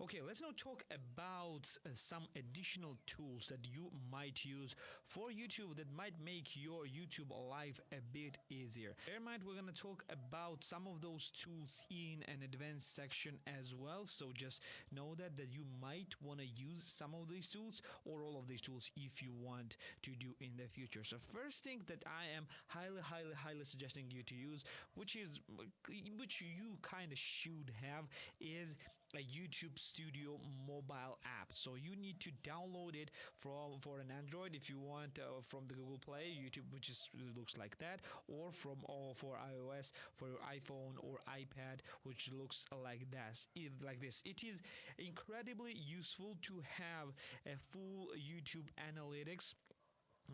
Okay, let's now talk about some additional tools that you might use for YouTube that might make your YouTube life a bit easier. Bear in mind, we're going to talk about some of those tools in an advanced section as well. So just know that you might want to use some of these tools or all of these tools if you want to do in the future. So first thing that I am highly suggesting you to use, which you kind of should have, is a YouTube Studio mobile app. So you need to download it for an Android if you want, from the Google Play, YouTube, which looks like that, or for iOS for your iPhone or iPad, which looks like this. It is incredibly useful to have a full YouTube analytics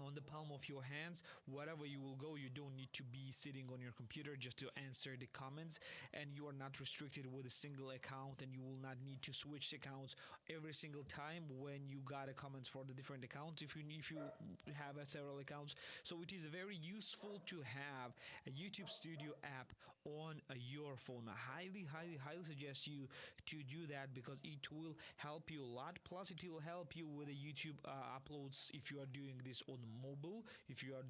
on the palm of your hands. Wherever you will go, you don't need to be sitting on your computer just to answer the comments, and you are not restricted with a single account, and you will not need to switch accounts every single time when you got a comments for the different accounts if you have several accounts. So it is very useful to have a YouTube Studio app on your phone. I highly suggest you to do that because it will help you a lot. Plus it will help you with the YouTube uploads if you are doing this on mobile. If you are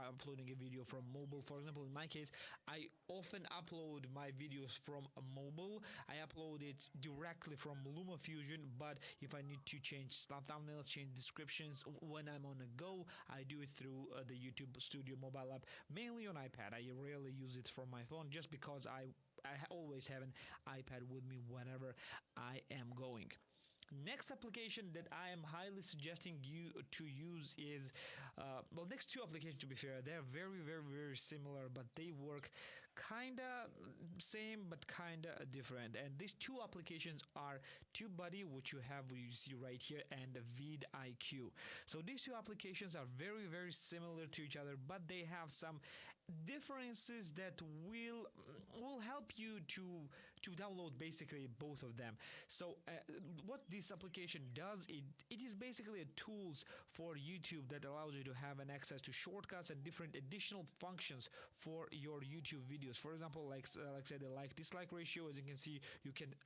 uploading a video from mobile, for example, in my case, I often upload my videos from a mobile. I upload it directly from LumaFusion, but if I need to change thumbnails, change descriptions when I'm on a go, I do it through the YouTube Studio mobile app, mainly on iPad. I rarely use it from my phone just because I always have an iPad with me whenever I am going. Next application that I am highly suggesting you to use is, next two applications, to be fair, they're very similar, but they work kinda same but kinda different. And these two applications are TubeBuddy, which you see right here, and VidIq. So these two applications are very similar to each other, but they have some differences that will help you to download basically both of them. So what this application does, it is basically a tools for YouTube that allows you to have an access to shortcuts and different additional functions for your YouTube videos. For example, like say the like-dislike ratio, as you can see,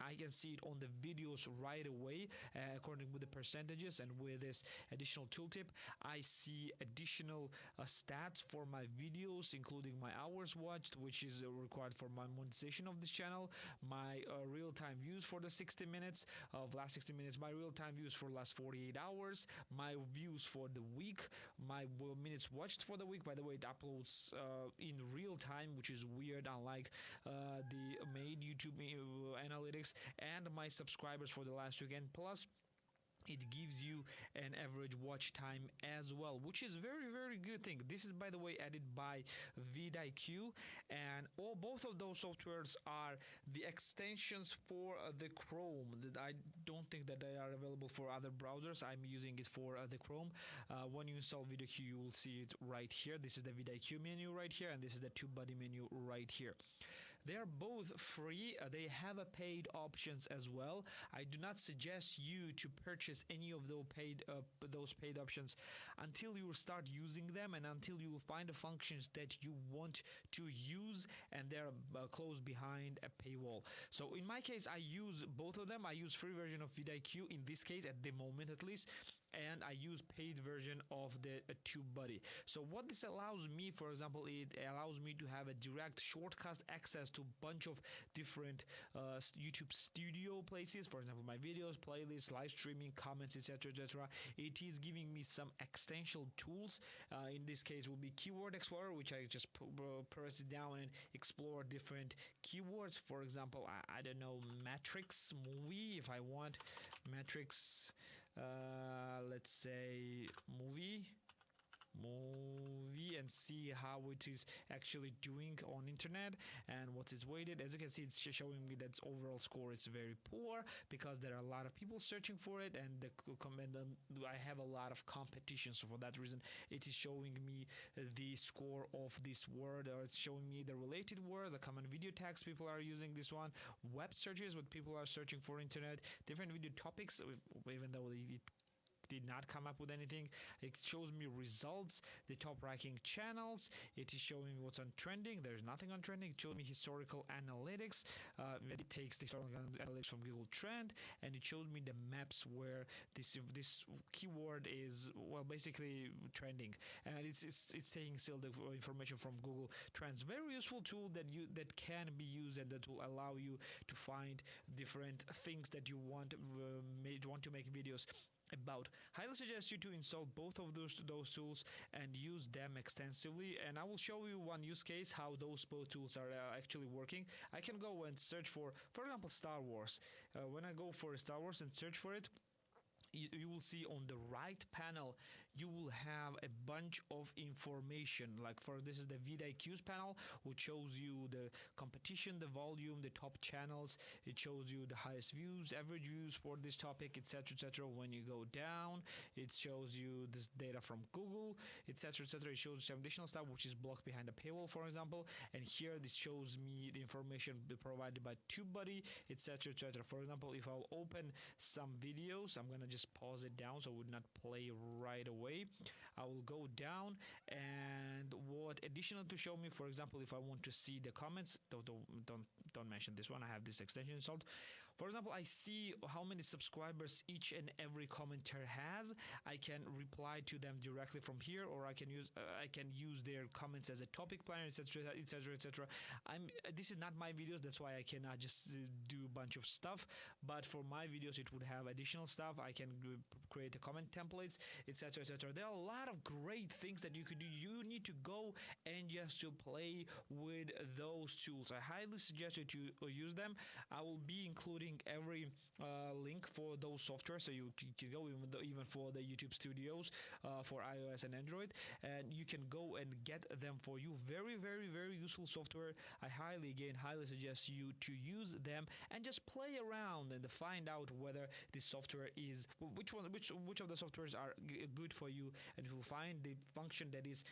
I can see it on the videos right away according with the percentages. And with this additional tooltip, I see additional stats for my videos, including my hours watched, which is required for my monetization of this channel, my real-time views for the 60 minutes of last 60 minutes, my real-time views for last 48 hours, my views for the week, my minutes watched for the week. By the way, it uploads in real time, which is weird, unlike the main YouTube analytics, and my subscribers for the last week. And plus, it gives you an average watch time as well, which is very good thing. This is, by the way, added by VidIq, and both of those softwares are the extensions for the Chrome. That I don't think that they are available for other browsers. I'm using it for the Chrome. When you install VidIq, you will see it right here. This is the VidIq menu right here, and this is the TubeBuddy menu right here. They are both free. They have a paid options as well. I do not suggest you to purchase any of those paid options until you start using them and until you find the functions that you want to use and they're closed behind a paywall. So in my case, I use both of them. I use free version of VidIq in this case, at the moment at least, and I use paid version of the TubeBuddy. So what this allows me, for example, it allows me to have a direct shortcut access to a bunch of different YouTube Studio places. For example, my videos, playlists, live streaming, comments, etc. It is giving me some extension tools. In this case will be Keyword Explorer, which I just press it down and explore different keywords. For example, I don't know, Matrix movie, if I want Matrix, let's say movie, and see how it is actually doing on internet and what is weighted. As you can see, it's showing me that its overall score is very poor because there are a lot of people searching for it, and I have a lot of competition. So for that reason, it is showing me the score of this word, or it's showing me the related words, the common video tags people are using this one, web searches, what people are searching for internet, different video topics, even though it did not come up with anything. It shows me results, the top ranking channels. It is showing me what's on trending. There's nothing on trending. It shows me historical analytics. It takes the historical analytics from Google Trend, and it shows me the maps where this keyword is, well, basically trending, and it's taking still the information from Google Trends. Very useful tool that can be used, and that will allow you to find different things that you want to make videos about. Highly suggest you to install both of those tools and use them extensively, and I will show you one use case how those both tools are actually working. I can go and search for example, Star Wars. When I go for Star Wars and search for it, you will see on the right panel you will have a bunch of information. Like for this is the VidIq's panel, which shows you the competition, the volume, the top channels. It shows you the highest views, average views for this topic, etc, etc. When you go down, it shows you this data from Google, etc, etc. It shows some additional stuff which is blocked behind a paywall, for example. And here this shows me the information provided by TubeBuddy, etc, etc. For example, if I'll open some videos, I'm gonna just pause it down so it would not play right away. I will go down, and what additional to show me, for example, if I want to see the comments, don't mention this one, I have this extension installed. For example, I see how many subscribers each and every commenter has. I can reply to them directly from here, or I can use their comments as a topic planner, etc, etc, etc. This is not my videos, that's why I cannot just do a bunch of stuff, but for my videos it would have additional stuff. I can create the comment templates, etc, etc. There are a lot of great things that you could do. You need to go and just to play with those tools. I highly suggest you to use them. I will be including every link for those software, so you can go even for the YouTube Studios for iOS and Android, and you can go and get them for you. Very, very, very useful software. I highly suggest you to use them and just play around and find out whether this software is which of the softwares are good for you, and you will find the function that is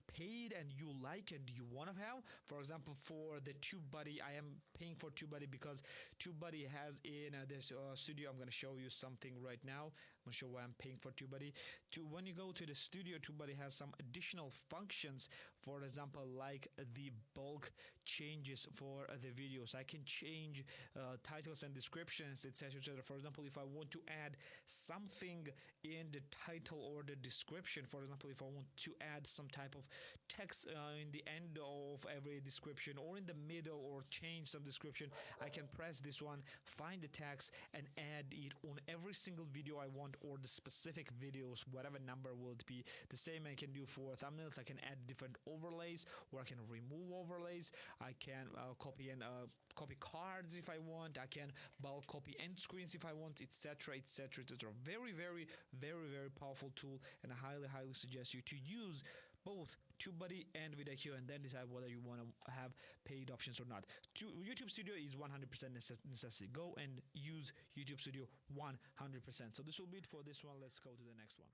paid and you like and you want to have. For example, for the TubeBuddy, I am paying for TubeBuddy because TubeBuddy has in this studio. I'm going to show you something right now. I'm going to show why I'm paying for TubeBuddy. When you go to the studio, TubeBuddy has some additional functions. For example, like the bulk changes for the videos. I can change titles and descriptions, etc, etc. For example, if I want to add something in the title or the description, for example, if I want to add some type of text in the end of every description, or in the middle, or change some description, I can press this one, find the text, and add it on every single video I want, or the specific videos, whatever number will it be. The same I can do for thumbnails. I can add different overlays, or I can remove overlays. I can copy copy cards if I want. I can bulk copy end screens if I want, etc, etc, etc. Very, very, very, very powerful tool, and I highly suggest you to use both TubeBuddy and VidIq, and then decide whether you want to have paid options or not. YouTube Studio is 100% necessity. Go and use YouTube Studio 100%. So this will be it for this one. Let's go to the next one.